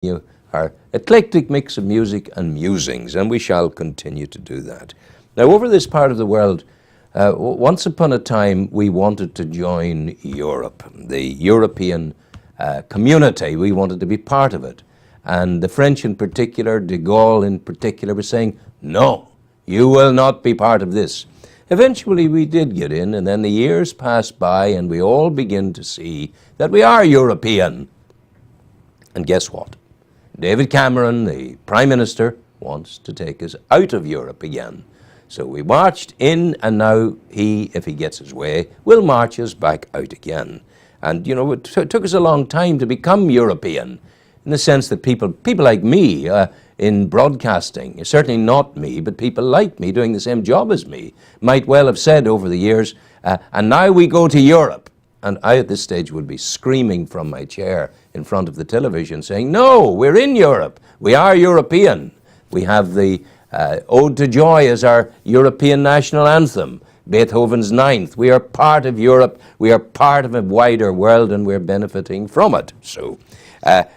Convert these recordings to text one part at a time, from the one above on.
you our eclectic mix of music and musings, and we shall continue to do that. Now, over this part of the world, once upon a time, we wanted to join Europe, the European community. We wanted to be part of it. And the French in particular, de Gaulle in particular, was saying, no, you will not be part of this. Eventually, we did get in, and then the years passed by, and we all begin to see that we are European. And guess what? David Cameron, the Prime Minister, wants to take us out of Europe again. So we marched in, and now he, if he gets his way, will march us back out again. And, you know, it took us a long time to become European, in the sense that people like me in broadcasting, certainly not me, but people like me doing the same job as me, might well have said over the years, and now we go to Europe. And I at this stage would be screaming from my chair in front of the television saying, no, we're in Europe. We are European. We have the Ode to Joy as our European national anthem, Beethoven's Ninth. We are part of Europe. We are part of a wider world, and we're benefiting from it. So,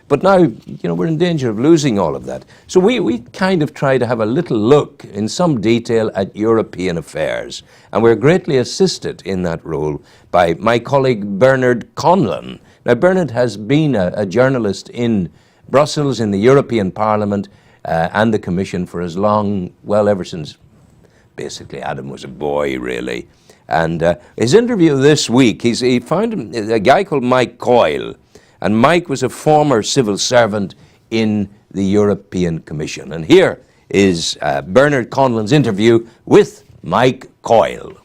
but now, you know, we're in danger of losing all of that. So we kind of try to have a little look in some detail at European affairs. And we're greatly assisted in that role by my colleague Bernard Conlon. Now, Bernard has been a journalist in Brussels, in the European Parliament, and the Commission for as long, well, ever since basically Adam was a boy, really. And his interview this week, he found a guy called Mike Coyle. And Mike was a former civil servant in the European Commission. And here is Bernard Conlon's interview with Mike Coyle.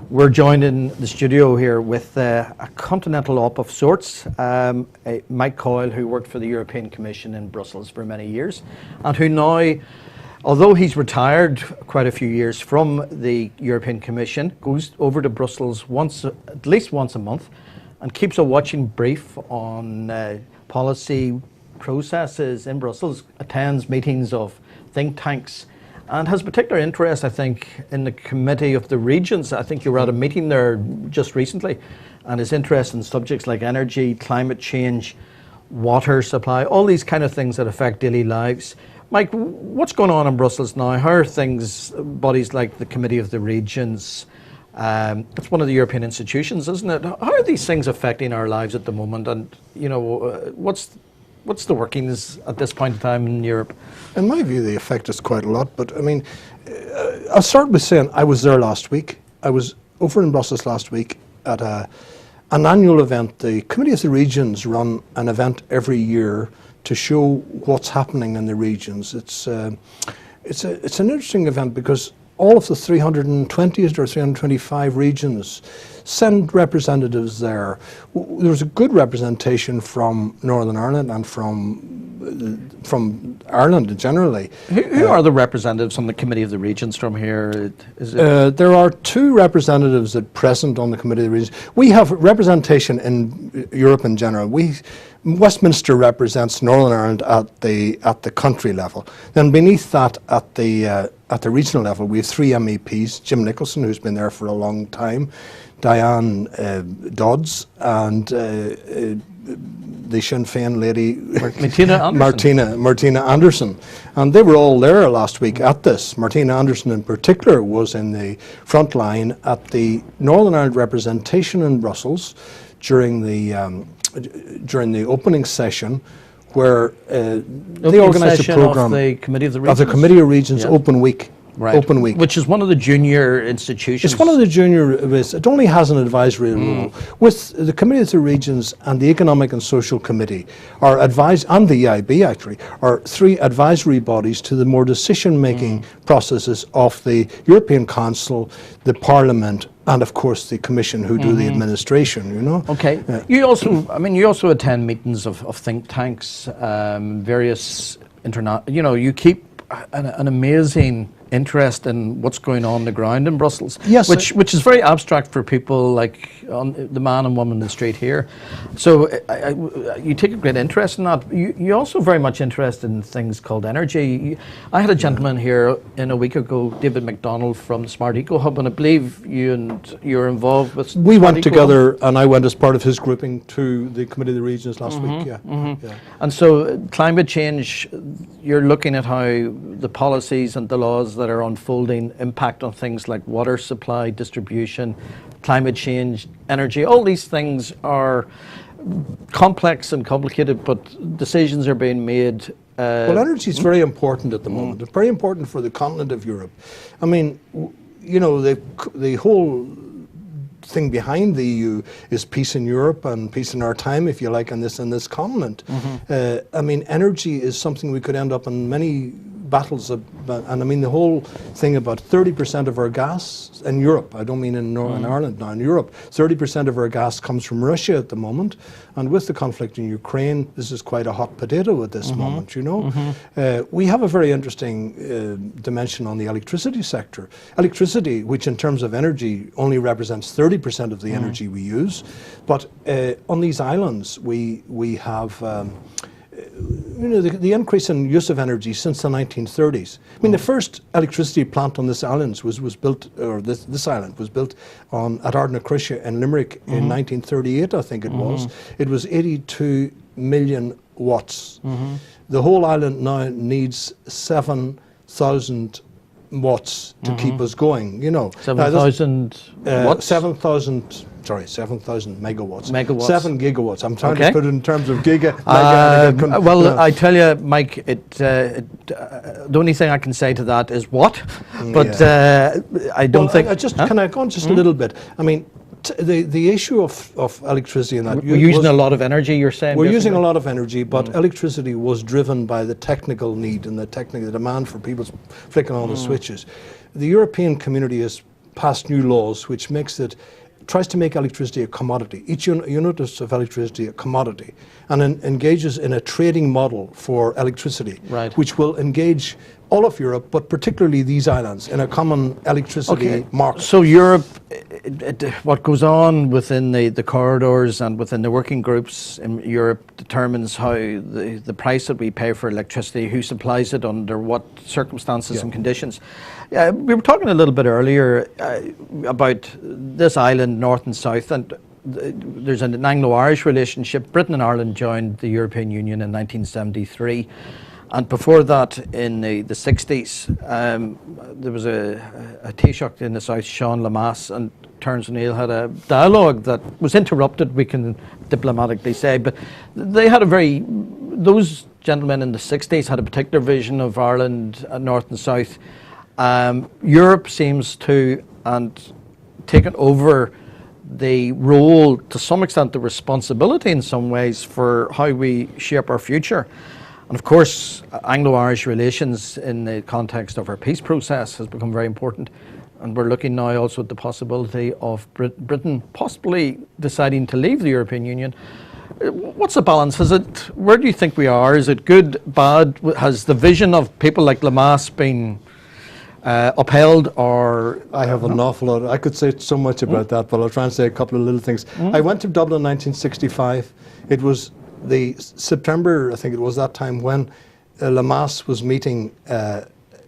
We're joined in the studio here with a continental op of sorts, Mike Coyle, who worked for the European Commission in Brussels for many years, and who now, although he's retired quite a few years from the European Commission, goes over to Brussels at least once a month and keeps a watching brief on policy processes in Brussels, attends meetings of think tanks, and has particular interest, I think, in the Committee of the Regions. I think you were at a meeting there just recently, and his interest in subjects like energy, climate change, water supply, all these kind of things that affect daily lives. Mike, what's going on in Brussels now? How are things, bodies like the Committee of the Regions, it's one of the European institutions, isn't it? How are these things affecting our lives at the moment? And, you know, what's the workings at this point in time in Europe? In my view, they affect us quite a lot. But I mean, I'll start by saying I was there last week. I was over in Brussels last week at an annual event. The Committee of the Regions run an event every year to show what's happening in the regions. It's an interesting event because all of the 320 or 325 regions send representatives there. There was a good representation from Northern Ireland and from Ireland generally. Who are the representatives on the Committee of the Regions from here? There are two representatives at present on the Committee of the Regions. We have representation in Europe in general. Westminster represents Northern Ireland at the country level. Then beneath that, at the regional level, we have three MEPs: Jim Nicholson, who's been there for a long time, Diane Dodds, and the Sinn Féin lady Martina Anderson. And they were all there last week at this. Martina Anderson in particular was in the front line at the Northern Ireland representation in Brussels during the opening session, where they organised a programme of the Committee of the Regions, yeah. Open Week. Right. Open Week. Which is one of the junior institutions. It's one of the junior, it only has an advisory role. With the Committee of the Regions and the Economic and Social Committee, and the EIB actually, are three advisory bodies to the more decision-making processes of the European Council, the Parliament, and of course the Commission, who do the administration, you know. Okay. You also attend meetings of think tanks, various you keep an amazing interest in what's going on the ground in Brussels. Yes, which is very abstract for people like the man and woman in the street here. So you take a great interest in that. You're also very much interested in things called energy. I had a gentleman here in a week ago, David McDonald from the Smart Eco Hub, and I believe you're involved with. We Smart went Eco together, Hub. and I went as part of his grouping to the Committee of the Regions last week. Yeah. Yeah. And so climate change, you're looking at how the policies and the laws that are unfolding impact on things like water supply, distribution, climate change, energy. All these things are complex and complicated, but decisions are being made. Well, energy is very important at the moment. It's very important for the continent of Europe. I mean, you know, the whole thing behind the EU is peace in Europe and peace in our time, if you like, on this continent. I mean, energy is something we could end up in many battles about, and I mean the whole thing about 30% of our gas in Europe, I don't mean in Northern Ireland now, in Europe, 30% of our gas comes from Russia at the moment, and with the conflict in Ukraine, this is quite a hot potato at this moment, you know. We have a very interesting dimension on the electricity sector. Electricity, which in terms of energy only represents 30% of the energy we use, but on these islands we have you know, the increase in use of energy since the 1930s. I mean, the first electricity plant on this island was built, or this island was built at Ardnacrusha in Limerick in 1938, I think it was. It was 82 million watts. The whole island now needs 7,000 watts to keep us going, you know. 7,000 watts? 7,000 megawatts. 7 gigawatts. I'm trying to put it in terms of mega. Well, I tell you, Mike, the only thing I can say to that is what, but I don't think. Can I go on just a little bit? I mean, the issue of electricity and that. We're using a lot of energy, you're saying? We're using a lot of energy, but electricity was driven by the technical need and the demand for people flicking on the switches. The European community has passed new laws which tries to make electricity a commodity, each unit of electricity a commodity, and engages in a trading model for electricity, which will engage all of Europe, but particularly these islands, in a common electricity market. So Europe, what goes on within the corridors and within the working groups in Europe determines how the price that we pay for electricity, who supplies it, under what circumstances and conditions. We were talking a little bit earlier about this island, north and south, and there's an Anglo-Irish relationship. Britain and Ireland joined the European Union in 1973. And before that, in the 60s, there was a Taoiseach in the south, Sean Lemass, and Terence O'Neill had a dialogue that was interrupted, we can diplomatically say, but they had those gentlemen in the 60s had a particular vision of Ireland, north and south. Europe seems to, and taken over the role, to some extent the responsibility in some ways, for how we shape our future. And of course, Anglo-Irish relations in the context of our peace process has become very important. And we're looking now also at the possibility of Britain possibly deciding to leave the European Union. What's the balance? Where do you think we are? Is it good, bad? Has the vision of people like Lemass been upheld, or? I have an awful lot. I could say so much about that, but I'll try and say a couple of little things. I went to Dublin in 1965. It was the September, I think it was that time, when Lemass was meeting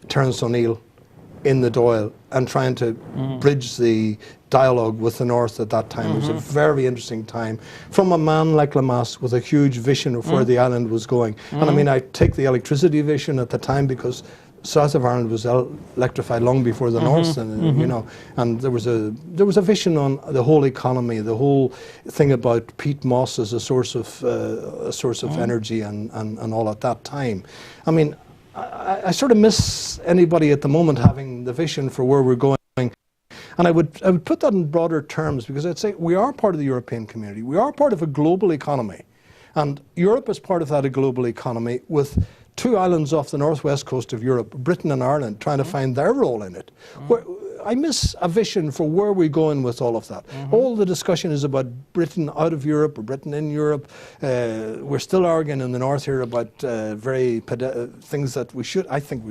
Terence O'Neill in the Dáil and trying to bridge the dialogue with the North at that time. It was a very interesting time from a man like Lemass with a huge vision of where the island was going. And I mean, I take the electricity vision at the time because south of Ireland was electrified long before the north, and you know, and there was a vision on the whole economy, the whole thing about peat moss as a source of energy and all at that time. I mean, I sort of miss anybody at the moment having the vision for where we're going. And I would put that in broader terms, because I'd say we are part of the European community. We are part of a global economy, and Europe is part of that global economy, with two islands off the northwest coast of Europe, Britain and Ireland, trying to find their role in it. I miss a vision for where we're going with all of that. All the discussion is about Britain out of Europe or Britain in Europe. We're still arguing in the north here about things that we should. I think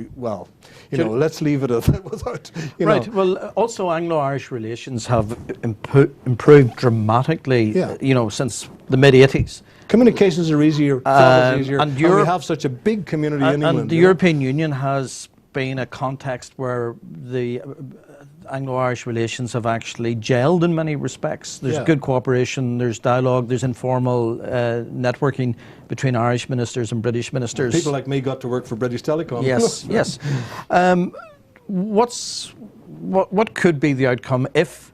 let's leave it at that without. Right. Well, also Anglo-Irish relations have improved dramatically. Yeah. Since the mid-80s. Communications are easier, travel's easier, and and Europe- we have such a big community in England. And the European Union has been a context where the Anglo-Irish relations have actually gelled in many respects. There's Yeah. good cooperation, there's dialogue, there's informal networking between Irish ministers and British ministers. People like me got to work for British Telecom. Yes, yes. What could be the outcome if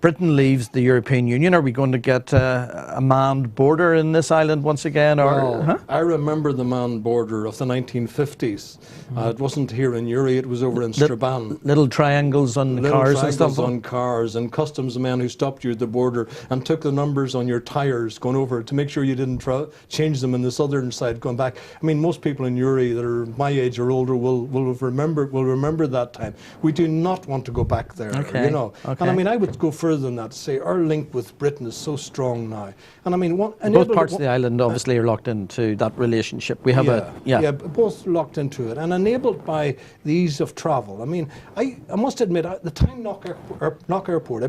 Britain leaves the European Union? Are we going to get a manned border in this island once again? Well, I remember the manned border of the 1950s. It wasn't here in Uri, it was over in Strabane. Little triangles on Little cars and triangles stuff. on cars, and customs men who stopped you at the border and took the numbers on your tyres going over to make sure you didn't change them in the southern side going back. I mean, most people in Uri that are my age or older will remember that time. We do not want to go back there. Okay. And I mean, I would go further than that to say our link with Britain is so strong now. And I mean, Both parts of the island obviously are locked into that relationship. We have both locked into it and enabled by the ease of travel. I mean, I must admit, the time Knock Airport, I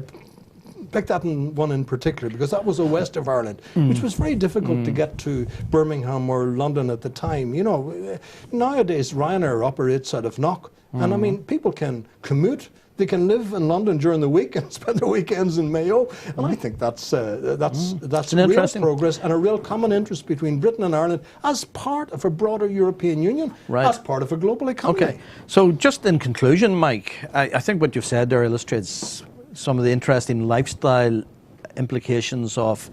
picked that one in particular because that was the west of Ireland, which was very difficult to get to Birmingham or London at the time. Nowadays Ryanair operates out of Knock, and I mean, people can commute. They can live in London during the week and spend their weekends in Mayo, and I think that's real progress and a real common interest between Britain and Ireland as part of a broader European Union, as part of a global economy. Okay, so just in conclusion, Mike, I think what you've said there illustrates some of the interesting lifestyle implications of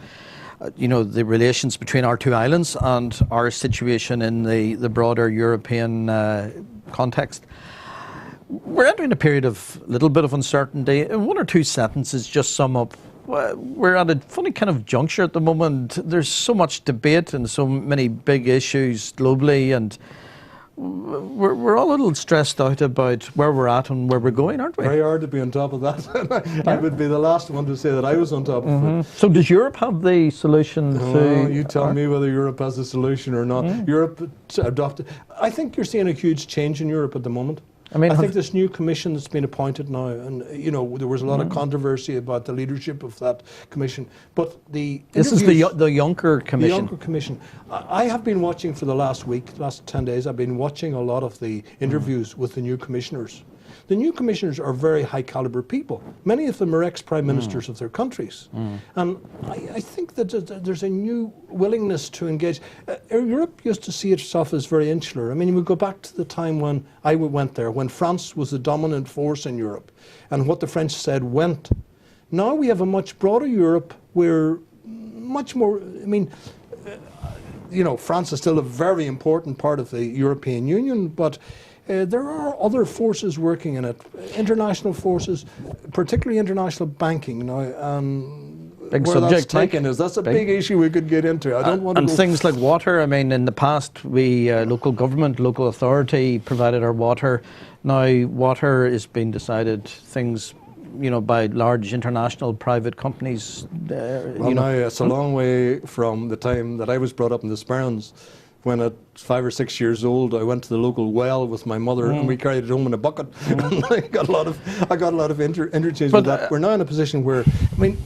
the relations between our two islands and our situation in the broader European context. We're entering a period of a little bit of uncertainty. In one or two sentences, just sum up. We're at a funny kind of juncture at the moment. There's so much debate and so many big issues globally, and we're all a little stressed out about where we're at and where we're going, aren't we? Very hard to be on top of that. I would be the last one to say that I was on top of it. So does Europe have the solution to... You tell me whether Europe has a solution or not. Europe adopted... I think you're seeing a huge change in Europe at the moment. I think this new commission that's been appointed now, and there was a lot of controversy about the leadership of that commission. But this is the Juncker Commission. The Juncker Commission. I have been watching for the last 10 days. I've been watching a lot of the interviews with the new commissioners. The new commissioners are very high caliber people. Many of them are ex-prime ministers of their countries. And I think that there's a new willingness to engage. Europe used to see itself as very insular. I mean, we go back to the time when I went there, when France was the dominant force in Europe, and what the French said went. Now we have a much broader Europe where much more, France is still a very important part of the European Union, but there are other forces working in it, international forces, particularly international banking now. Big where subject, that's taken us. That's a big issue we could get into. I don't want to. And things like water. I mean, in the past, we local government, local authority provided our water. Now, water is being decided things, by large international private companies. Now it's a long way from the time that I was brought up in the Sperrins. When at 5 or 6 years old, I went to the local well with my mother, and we carried it home in a bucket. And I got a lot of interchange with that. We're now in a position where,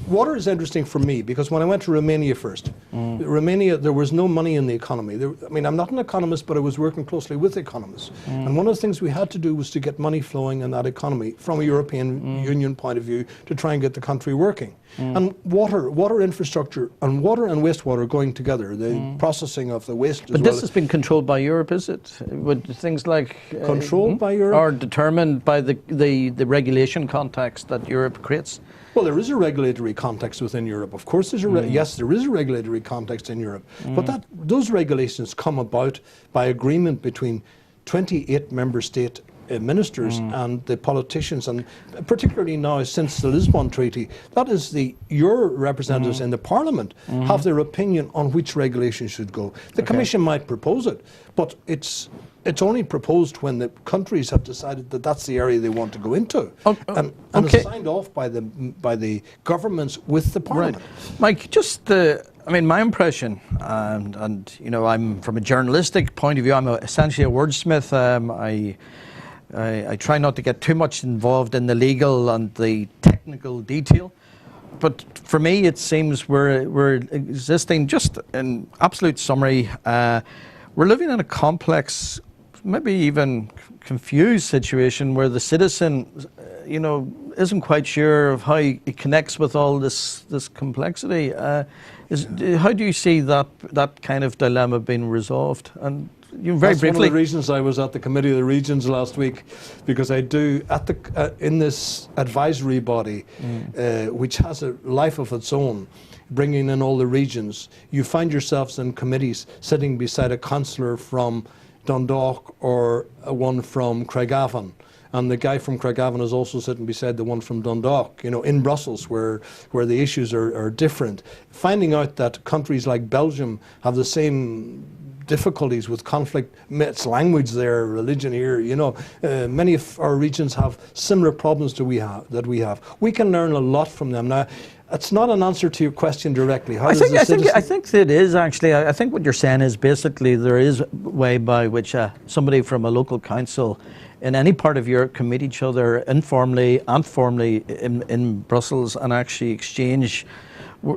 water is interesting for me because when I went to Romania first, Romania, there was no money in the economy. I'm not an economist, but I was working closely with economists. And one of the things we had to do was to get money flowing in that economy from a European Union point of view to try and get the country working. And water infrastructure and water and wastewater going together, the processing of the waste as But this has been controlled by Europe, is it? Would things like... controlled by Europe? Or determined by the regulation context that Europe creates? Well, there is a regulatory context within Europe. Of course, yes, there is a regulatory context in Europe. But those regulations come about by agreement between 28 member state ministers and the politicians, and particularly now since the Lisbon Treaty, that is your representatives in the Parliament have their opinion on which regulation should go. The Commission might propose it, but it's only proposed when the countries have decided that that's the area they want to go into, and it's signed off by the governments with the Parliament. Right. Mike, just my impression, and you know, I'm from a journalistic point of view, I'm essentially a wordsmith. I try not to get too much involved in the legal and the technical detail, but for me it seems we're existing, just in absolute summary, we're living in a complex, maybe even confused situation where the citizen, you know, isn't quite sure of how he connects with all this complexity. How do you see that kind of dilemma being resolved? And you very That's briefly. one of the reasons I was at the Committee of the Regions last week, because I do in this advisory body, which has a life of its own, bringing in all the regions. You find yourselves in committees sitting beside a councillor from Dundalk or one from Craigavon. And the guy from Craigavon is also sitting beside the one from Dundalk, you know, in Brussels, where the issues are different. Finding out that countries like Belgium have the same difficulties with conflict, it's language there, religion here, you know. Many of our regions have similar problems that we have. We can learn a lot from them. Now, it's not an answer to your question directly. I think it is actually. I think what you're saying is basically there is a way by which somebody from a local council in any part of Europe can meet each other informally and formally in Brussels and actually exchange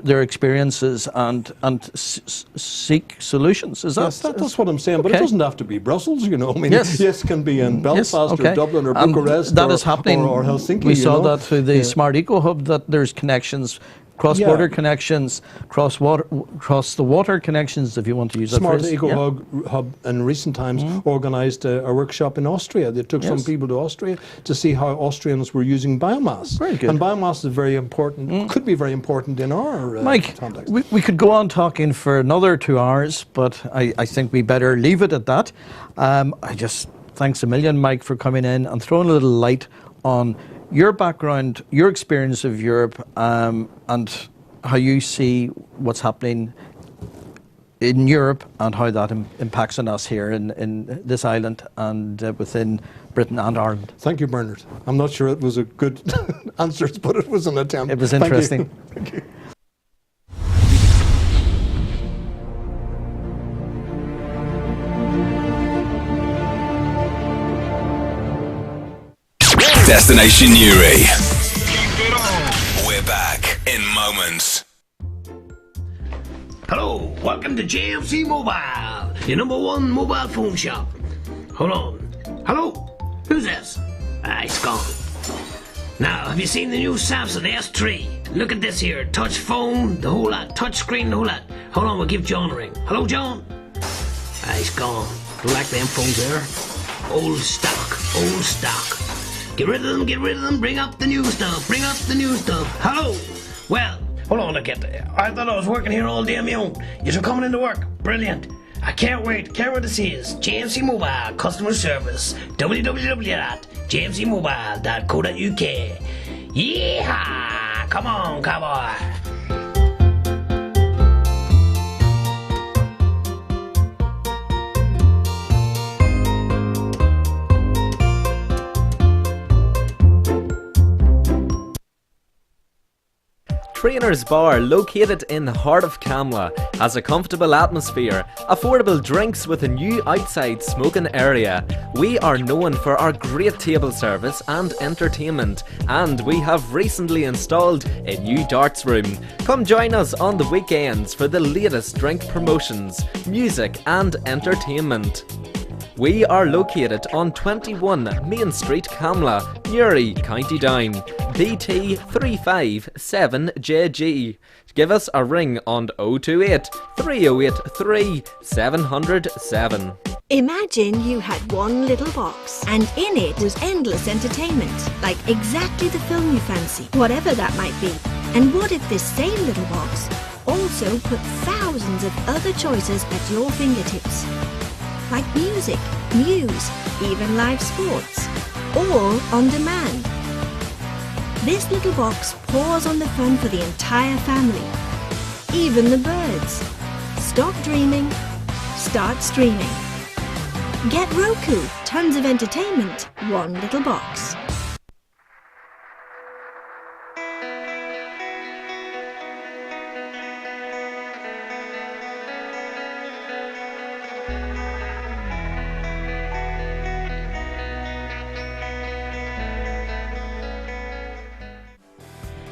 their experiences and seek solutions. Is that? Yes, that's what I'm saying. But it doesn't have to be Brussels, you know. I mean, yes, it can be in Belfast or Dublin or Bucharest that is happening. Or Helsinki. We saw that through the Smart Eco Hub, that there's connections, cross-border connections, cross the water connections, if you want to use that Smart phrase. Eco Hub in recent times organised a workshop in Austria. They took some people to Austria to see how Austrians were using biomass. Very good. And biomass is very important, could be very important in our Mike, context. we could go on talking for another 2 hours, but I think we better leave it at that. Thanks a million, Mike, for coming in and throwing a little light on your background, your experience of Europe, and how you see what's happening in Europe and how that impacts on us here in this island and within Britain and Ireland. Thank you, Bernard. I'm not sure it was a good answer, but it was an attempt. It was interesting. Thank you. Destination Newry. We're back in moments. Hello, welcome to JMC Mobile, your #1 mobile phone shop. Hold on. Hello? Who's this? It's gone. Now, have you seen the new Samsung S3? Look at this here, touch phone, the whole lot, touch screen, the whole lot. Hold on, we'll give John a ring. Hello, John? He's gone. Don't like them phones there. Old stock, old stock. Get rid of them, bring up the new stuff, Hello? Well, hold on a minute. I thought I was working here all day on my own. You're coming into work. Brilliant. I can't wait to see us. JMC Mobile Customer Service. www.jmcmobile.co.uk. Yeehaw! Come on, cowboy. Trainer's Bar, located in the heart of Camla, has a comfortable atmosphere, affordable drinks with a new outside smoking area. We are known for our great table service and entertainment, and we have recently installed a new darts room. Come join us on the weekends for the latest drink promotions, music and entertainment. We are located on 21 Main Street, Camla, Newry, County Down, BT 357JG. Give us a ring on 028 3083 707. Imagine you had one little box, and in it was endless entertainment, like exactly the film you fancy, whatever that might be. And what if this same little box also put thousands of other choices at your fingertips? Like music, news, even live sports. all on demand. This little box pours on the fun for the entire family, even the birds. Stop dreaming, start streaming. Get Roku, tons of entertainment, one little box.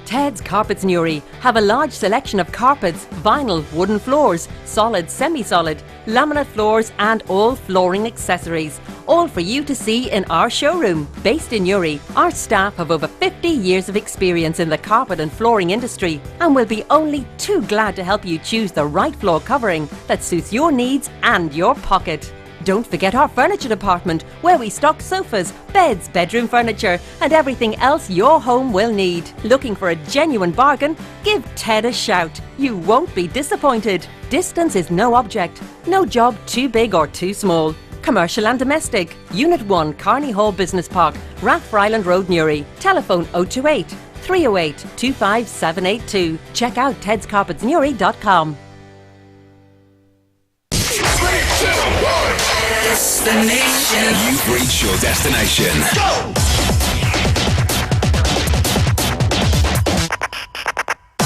Ted's Carpets Newry have a large selection of carpets, vinyl, wooden floors, solid, semi-solid, laminate floors and all flooring accessories. All for you to see in our showroom. Based in Newry, our staff have over 50 years of experience in the carpet and flooring industry and will be only too glad to help you choose the right floor covering that suits your needs and your pocket. Don't forget our furniture department, where we stock sofas, beds, bedroom furniture and everything else your home will need. Looking for a genuine bargain? Give Ted a shout. You won't be disappointed. Distance is no object. No job too big or too small. Commercial and domestic. Unit 1, Carney Hall Business Park, Rathford Island Road, Newry. Telephone 028 308 25782. Check out tedscarpetsnewry.com. Destination. You've reached your destination. Go!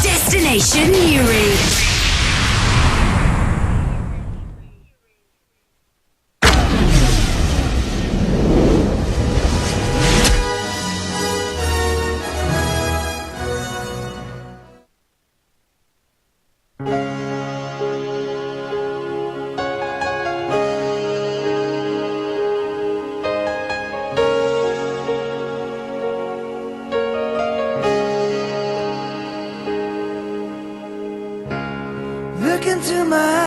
Destination Newry.